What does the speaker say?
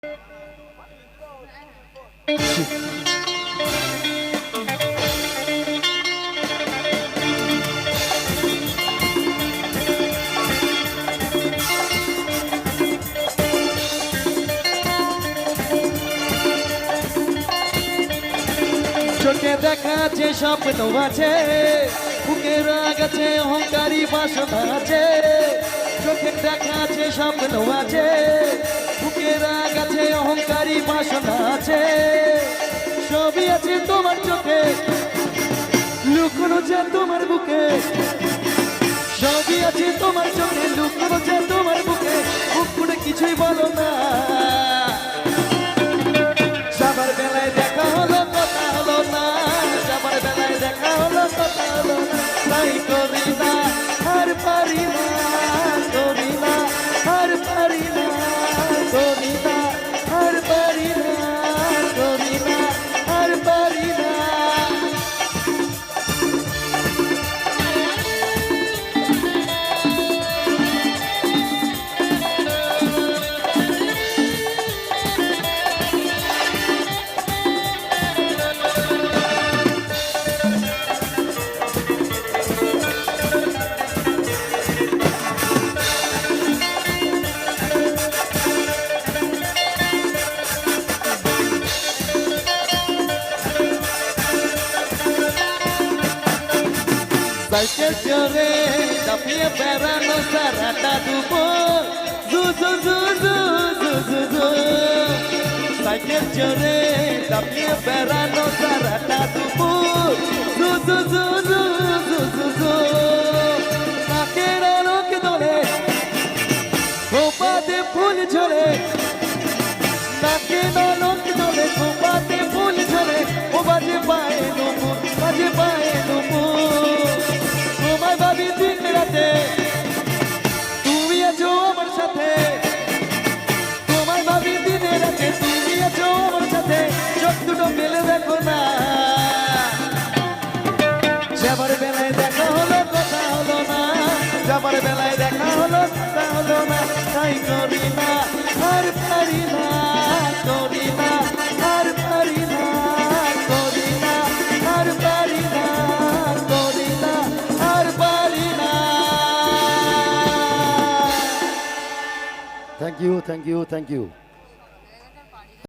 চোখে দেখা আছে স্বপ্ন আছে, বুকে রাগ আছে, অহংকারী বাসনা আছে। চোখে দেখা আছে স্বপ্ন আছে, বুকে রাগ আছে, অহংকারী বাসনা আছে। সবই আছে তোমার চোখে, লুকোনো যে তোমার বুকে। সবই আছে তোমার চোখে, লুকোনো যে তোমার বুকে। মুখ করে কিছুই বলো না, সবার বেলায় দেখা হলো কথা হলো না। সবার বেলায় দেখা হলো কথা হলো না। তাই করি না আর পারি না, করি না আর পারি না, করি না আর পারি না, করি না আর পারি না। সাইকেল চড়ে চাপিয়ে বেড়ানো সারাটা দুপুর, জু জু জু জু জু জু জু। সাইকেল চড়ে চাপিয়ে বেড়ানো সারাটা দুপুর, জু জু জু জু জু জু জু। নাকের আলোকে দোলে, খোপাতে ফুল ঝরে। নাকের আলোকে দোলে, খোপাতে ফুল ঝরে। ও বাজে পায়ে নুপুর, বাজে পায়ে নুপুর। তোমায় ভাবি দিন রাতে, তুমি আছো আমার সাথে। তোমায় ভাবি দিন রাতে, তুমি আছো আমার সাথে। চোখ দুটো মেলে দেখো না, যাবার বেলায় দেখা হলো কথা হলো না। যাবার বেলায় দেখা হলো কথা হলো না। তাই করি না আর পারি না, করি না আর পারি না, করি না আর পারি না, করি না আর পারি না। Thank you, thank you, thank you.